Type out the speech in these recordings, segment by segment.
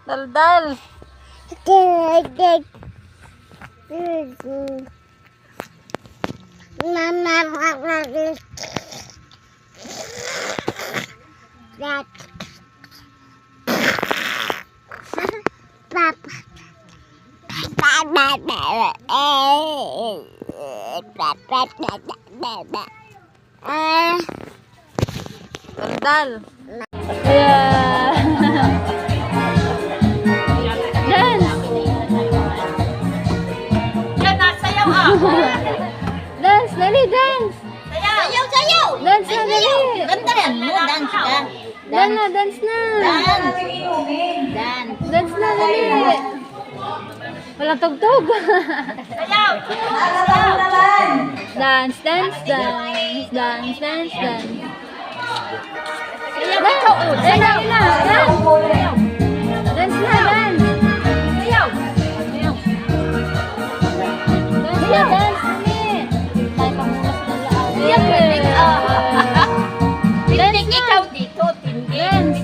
Daldal. Daldal. Yeah. Dance. Yan, nasayaw Dance, dali, dance. Sayaw, sayaw. Dance na, dali. Ganda yan mo, dance ka. Dance na, dance na. Dance. Dance. Dance na, dali. Walang tugtog. Sayaw. Dance, dance, dance. Dance, dance, dance. Sayaw, ikaw. Sayaw na, dance. Dance na, dance. Sayaw. Dance na, dance. Tayo pa muna sa lalaan. Sayaw, tindig. Dance Tindig na. ikaw dito, tindig. Dance.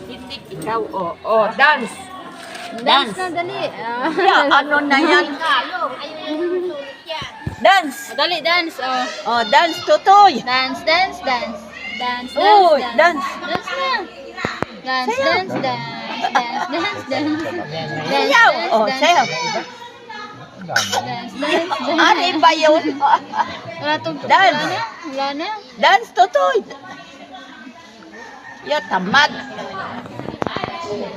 Tindig ikaw, oh, dance. Dance na, dali. Yeah, ano na yan? Dance. Dali, dance. Oh. Oh, dance, tutoy. Dance, dance, dance. Dance, dance, Uy, dance. dance. Dance na. Dance, dance, dance. Dance, dance, dance. Dance, Sayaw. dance, Oh, dance. sayaw. Dance, dance, dance. Ano ba yun? Wala tong Dance. Wala na. Wala na. Dance, tutoy. Yeah, tamad.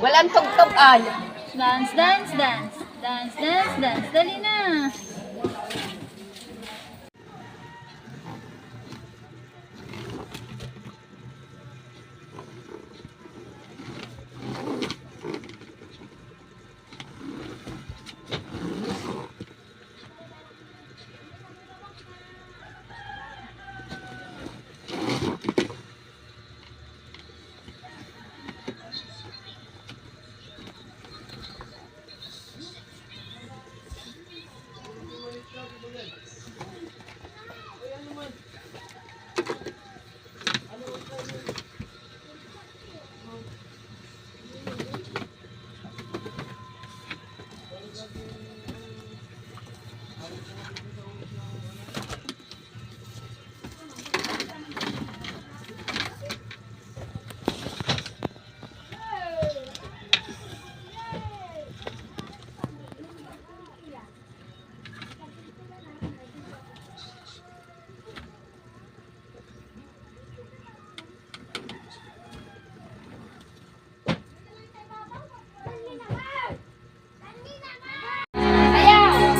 Walang tugtog ay. Dance, dance, dance. Dance, dance, dance. Dali na.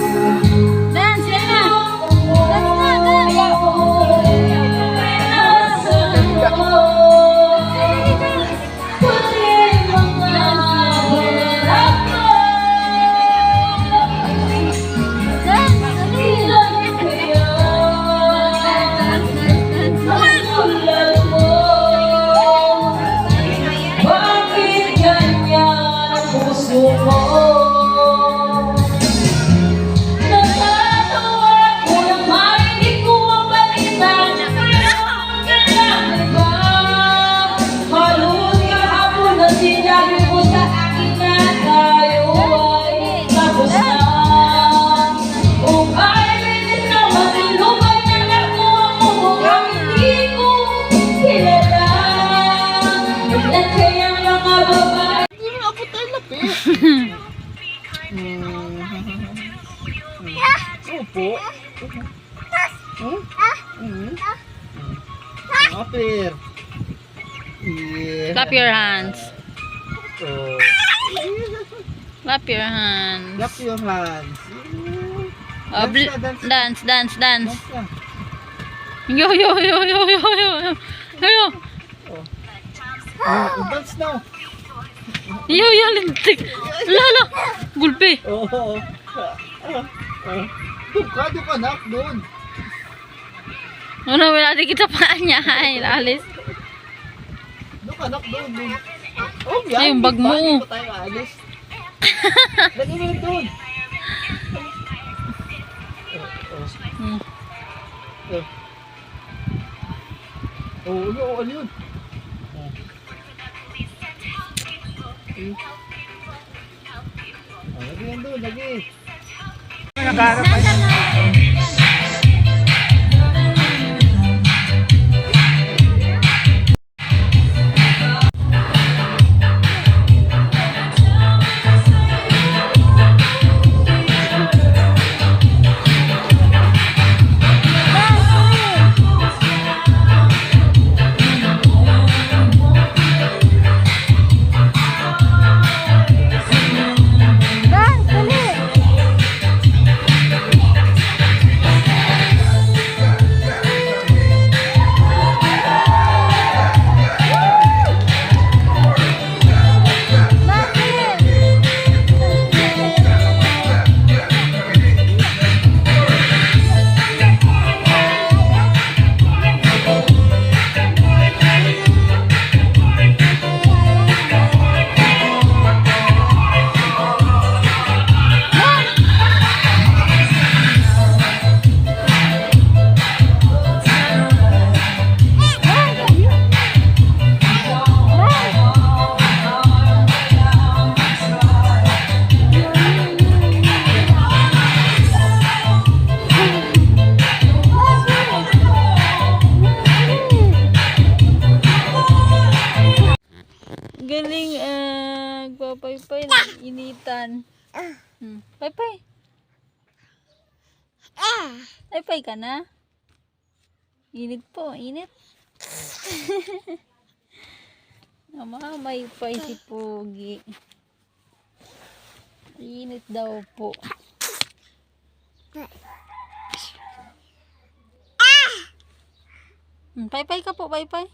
Dance, yan na. Dance na, dance. Bakit ganyan ang puso mo? Natatawa ko nang marinig ko ang balita. Kailangan ba? Halos kahapon na sinabi mo sa akin na tayo ay tapos na. Kung kailan na masilubay na ako ang mukhang hindi ko kilala. Ilan kayang mga babae? Upo. Apir. Yeah. Clap your hands. Oh. Clap your hands. Clap your hands. Oh, dance, dance, dance. Dance na. Yo, yo, yo, yo, yo, yo. Yo, Oh, dance now. yo, yo, lintik. Lala, gulpi. Oh. Doon ka nak, doon. Ano, wala din kita pa niya. Ay, alis. Doon ka nak, doon. Oh, yan. Ay, yung bag mo. Hindi pa tayo alis. Lagi mo doon. Hmm. Oh, ano yun? Lagi yan doon, lagi. Galing papaypay na initan. Paypay. Paypay ka na? Init po, init. Namamaypay si Pogi. Init daw po. Paypay ka po, paypay.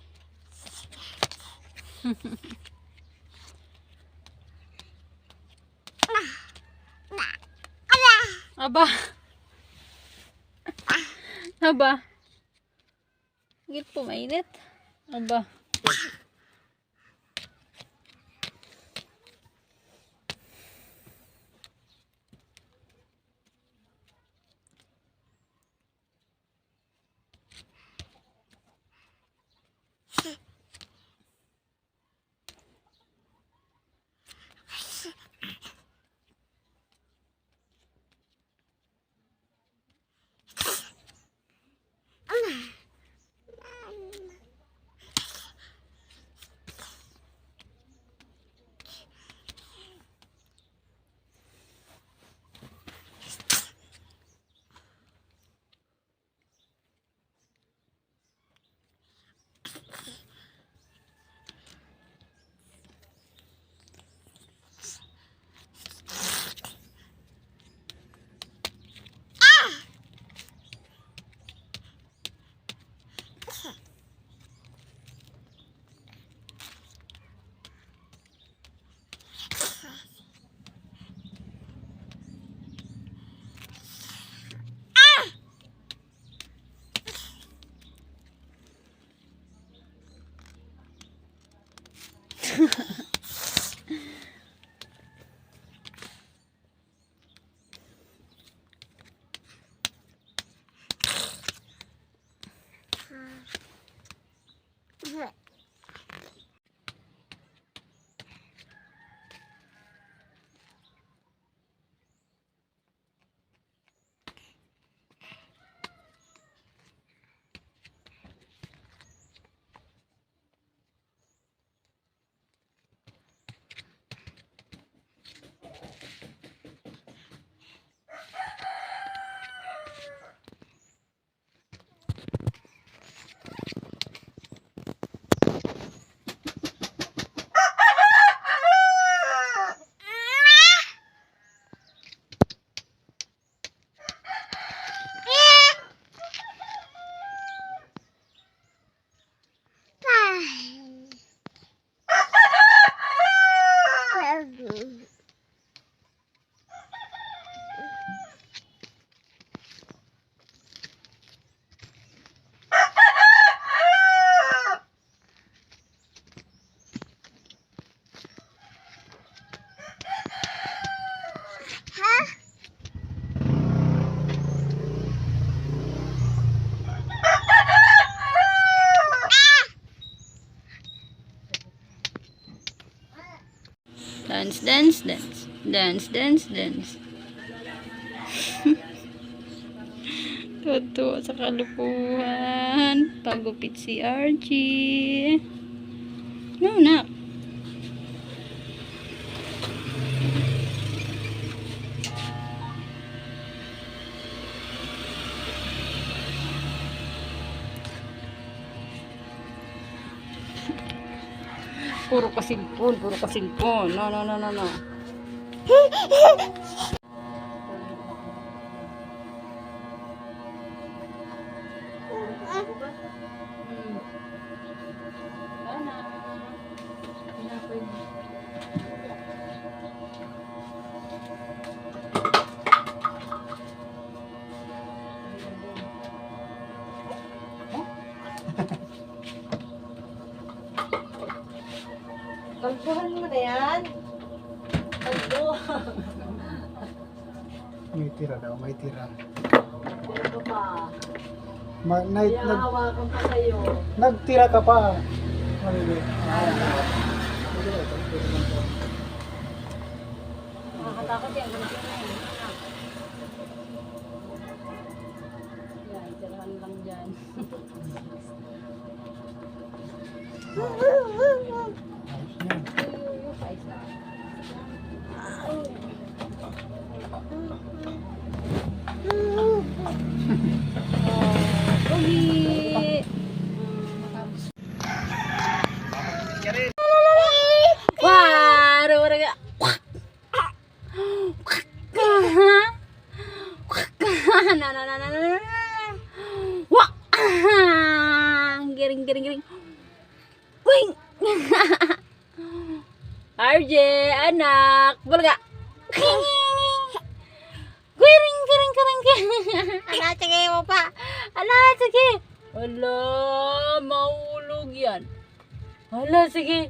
Aba. Aba. Git po mainit. Aba. Dance, dance, dance. Dance, dance, dance. Totoo sa kalukuhan. Pagupit si Archie. No, nak. Puro kasilpon. No, no, no, no, no. Kalbuhan mo na yan. Kalbo. May tira daw, may tira. Ano pa? Nagtira Hawakan pa sa'yo. ka pa. Mali. Nakakatakot yan. Ganito na yun. Yan, tirahan lang dyan. Pogi! Wah, ada ka. Wah! Giring. Wing! RJ, anak, boleh gak? Giring. Anak, sige mo pa. Anak, sige. Ala, maulog yan. Ala, sige.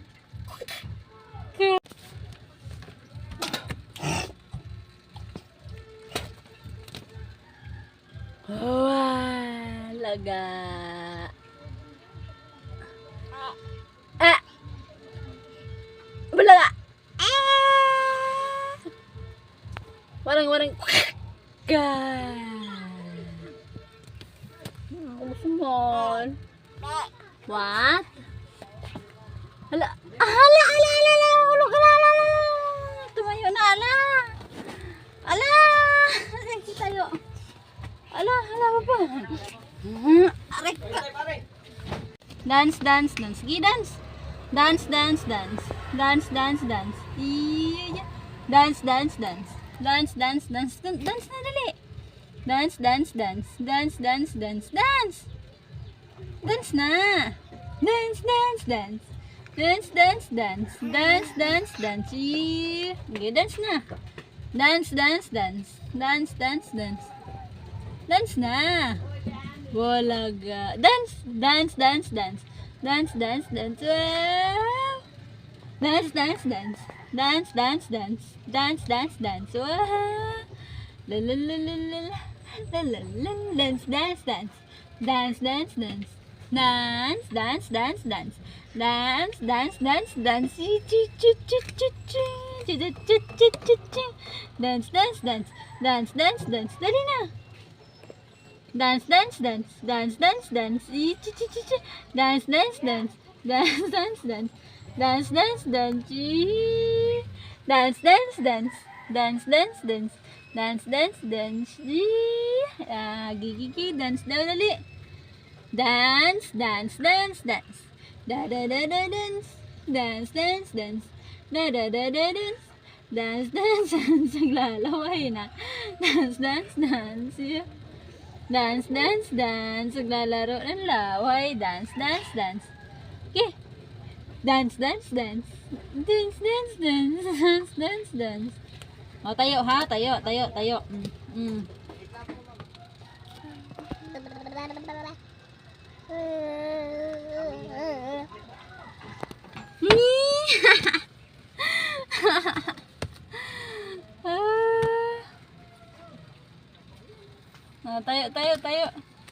Wah, laga. Belaga. Warang. Small. What? Hala. Ulog ka na. Tumayo na, ala. Kita tayo. Ala, apa? Arek. Dance. Gi dance. Dance. Iya. Dance. Dance na dali. Dance. Dance na. Dance. Iya. Dance na. Dance na. Walaga. Dance. Wow. Dance. Wow. La. Dance. Dali na. Dance. Dance. Gigi dance daw dali. Dance. Dance. Dance. Naglalaway na. Dance. Naglalaro ng laway. Dance. Okay. Dance. O, tayo ha. Tayo. Tayo.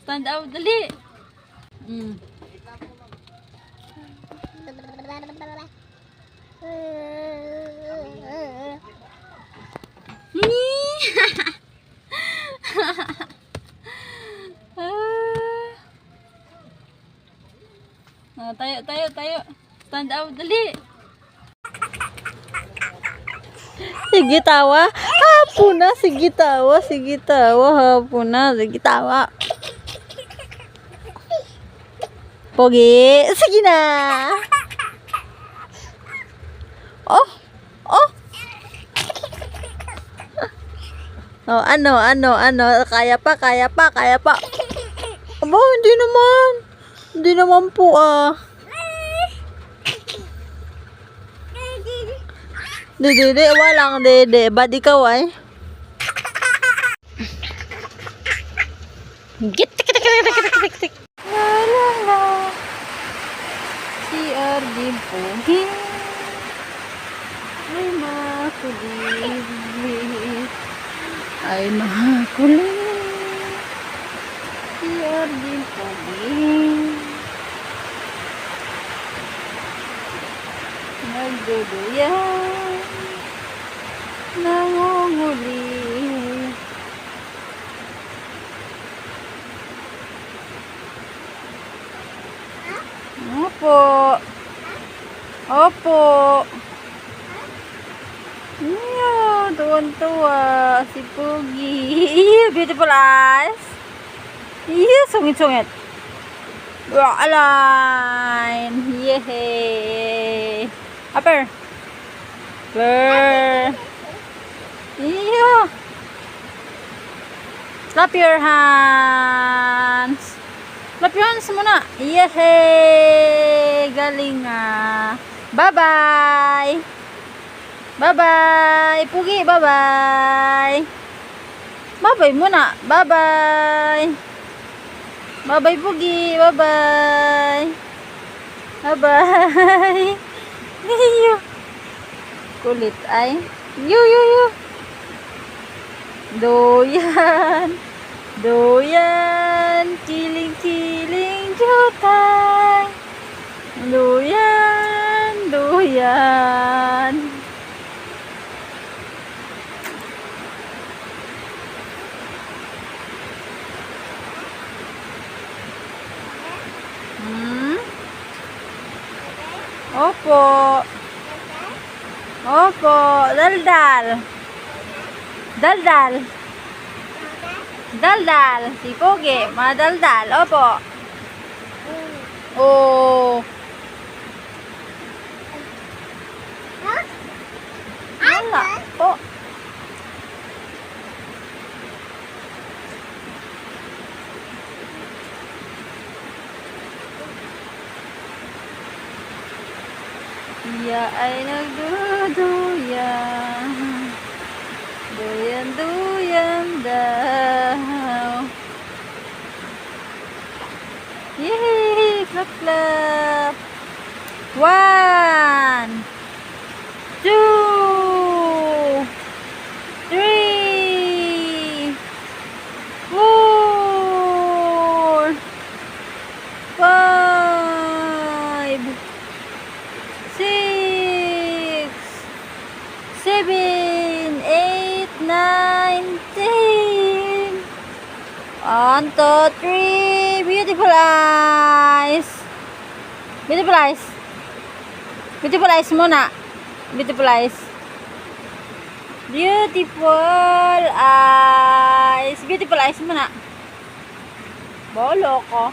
Stand out dali. Tayo. Stand up, dali. Sige tawa. Hapon na. Sige tawa. Hapon na. Sige tawa. Pogi. Sige na. Oh. Oh, ano. Kaya pa. Aba, hindi naman. Hindi naman po Dede, walang dede. Ba't ikaw ay? Git. La. CR din po. Ay makulit. CR din po. Nagduduyan. Nangunguli. Opo. Tuwan-tuwa si Pogi. Beautiful eyes. Sungit-sungit. Align. Yehey. Upper. Clap your hands. Clap your hands muna. Yehey. Galing nga. Bye-bye. Pugi, bye-bye. Bye-bye muna. Bye-bye, Pugi. Bye-bye. Kulit ay. Yu. Doyan. Kiling jutay. Doyan. Opo. Daldal. Si Pogi, madaldal. Opo. Oh. Wala po. Iya ay nagduduyan. Duyan daw. Yay! Clap. 1, 2, 3, 4, 5, 6, 7, 8, 9, 10. 1, 2, 3. Beautiful eyes. Beautiful eyes muna. Beautiful eyes muna. Bolo ko.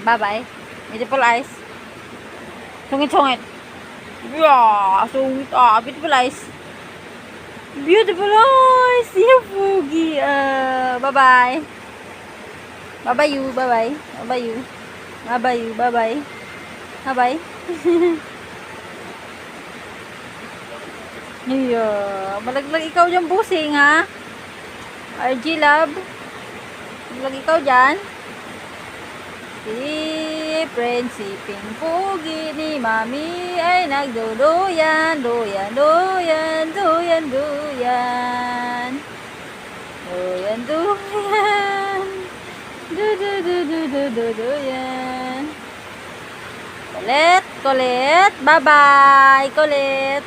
Bye-bye. Beautiful eyes. Sungit. Yeah, sungit. Beautiful eyes. Yeah, Pogi. Bye-bye. Bye-bye. Yeah. Malaglag ikaw dyan, busing, ha? RG Love. Malaglag ikaw dyan. Si Prinsiping Pogi ni Mami ay nagduduyan. Duyan. Duyan. Kulit. Bye-bye, Kulit.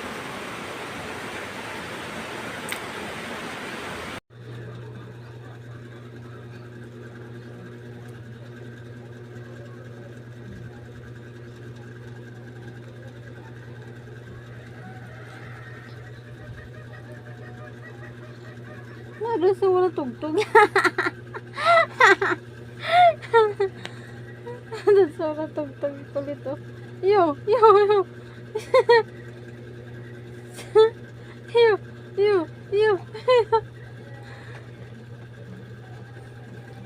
Doon sa wala tugtog. Doon sa wala tugtog. Kulit oh. Yo. Yo.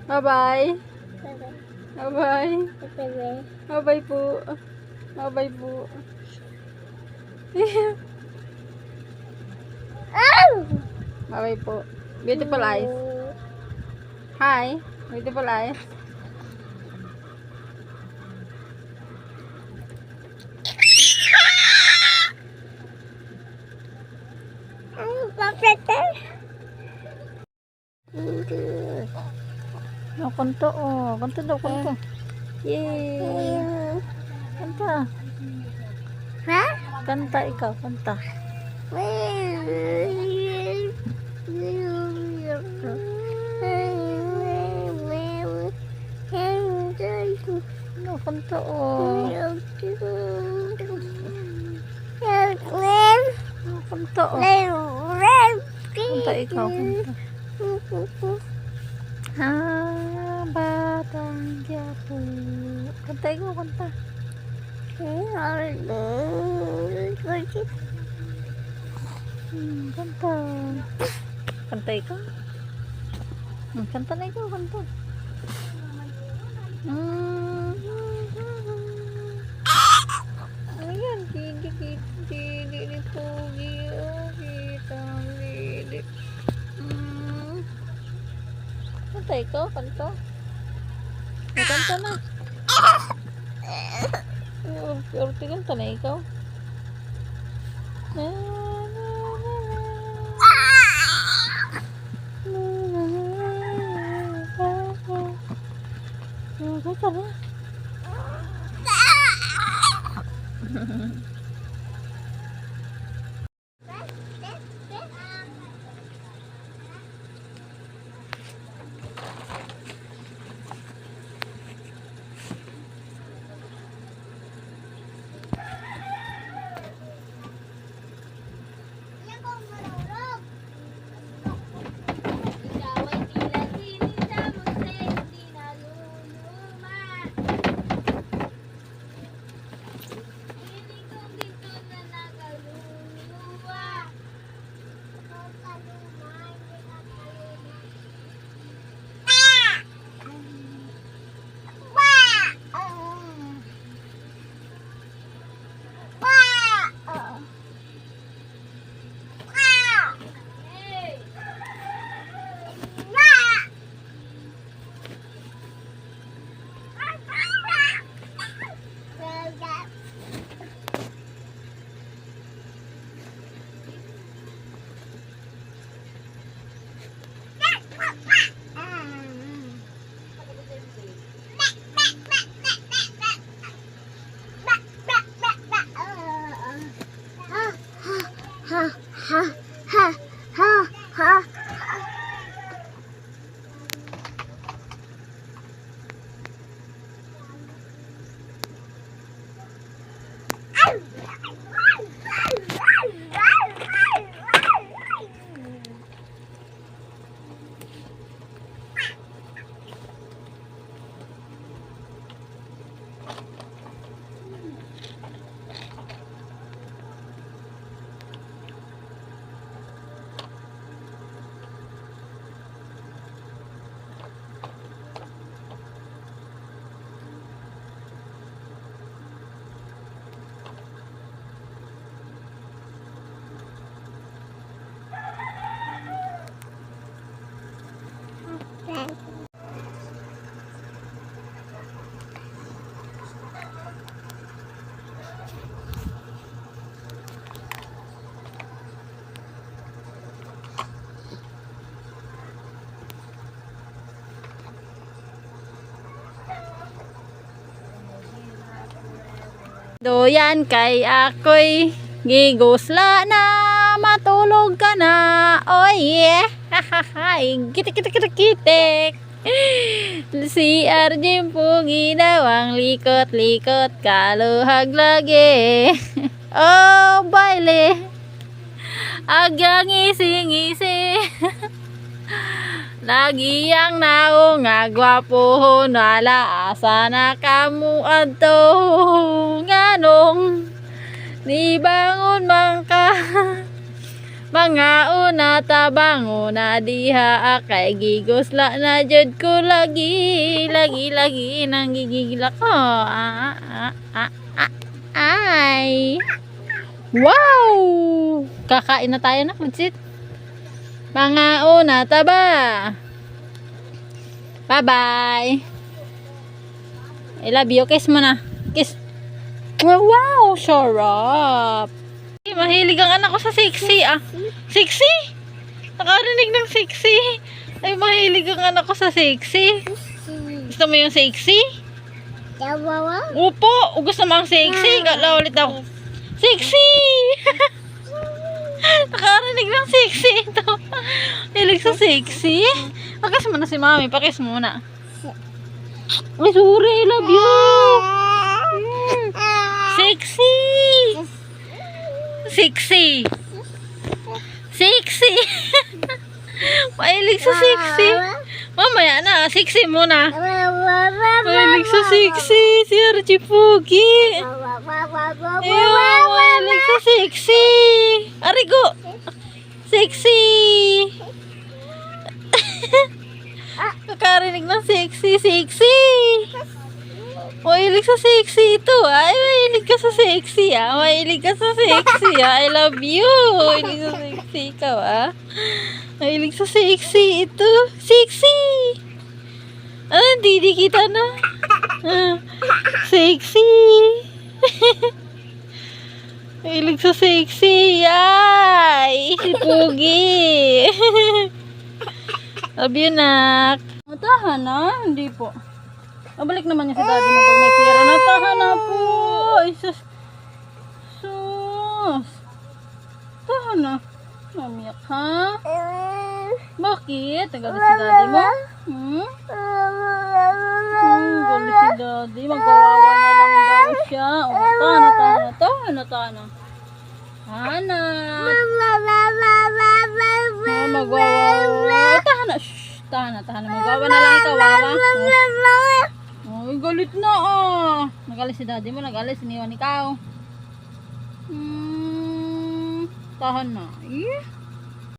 Bye-bye. Bye-bye. Bye-bye po. Bye-bye po. Bye-bye po. Beautiful eyes. Hi. Beautiful eyes. No, kanto oh. Kanto daw, kanto. Yay. Kanta. Ha? Kanta ikaw, kanta. No, kanta oh. No, kanta oh. Kanta ikaw, kanta. Batang Quiapo. Kanta ikaw, kanta. Kanta. Kanta ikaw. Kanta na ikaw, kanta. Ayan, didi pogi, kitang didi. Kanta ikaw, kanta. Kanta na. Orti kanta na ikaw. Kanta na. Ikaw ay tila sining sa musay, hindi naluluma. Hindi kong dito na nakaluluwa. Doyan kay ako'y gigusla na, matulog ka na. Oh yeah. Kitik. Si Arjun po ginawang likot-likot, kaluhag lagi. Oh, baile. Agang ngisi-ngisi. Lagi ang naong nga gwapo nala asa na kamu adto nganong ni bangon man ka mga una tabango na diha kay gigusla na jud ko lagi nang gigigila ko ay wow kakain na tayo na kutsit. Mga una taba. Bye-bye. I love you. Kiss mo na. Kiss. Wow, sarap. Mahilig ang anak ko sa sexy ah. Sexy? Nakarinig ng sexy. Ay, mahilig ang anak ko sa sexy. Gusto mo yung sexy? Opo, gusto mo ang sexy. Gala ulit ako. Sexy! Nakarinig ng sexy ito. Hilig sa sexy. Pakis mo na si mami. Pakis mo na. Ay, sorry. I love you. Sexy. Sexy. Sexy. Mahilig sa sexy. Mamaya na. Sexy muna. Mahilig sa sexy. Si Archie Pugi. Ayaw, mahilig sa sexy. Arigo. Sexy. Nakarinig ng sexy. Sexy. Mahilig sa sexy ito ah. Ay, mahilig ka sa sexy ah. Mahilig ka sa sexy ah. I love you. Mahilig sa sexy ikaw ah. Mahilig sa sexy ito. Sexy. Ah, didi kita na. Sexy. Mahilig sa sexy. Ay, si Pugi. Love you, nak. Tahan na. Hindi po. Mabalik naman niya si daddy mo pag may pera na. Tahan na po. Ay, sus. Sus. Tahan na. Mamiyak, ha? Bakit? Nagalit si daddy mo? Galit si daddy. Magkawawa na lang daw siya. O, tahan na. Hana. Magwawawa. Tahan na. Shhh. Tahan na. Magwawa na lang ikaw, wawa. Ay, galit na ah. Nagalit si daddy mo. Nagalit. Siniwan ikaw. Tahan na.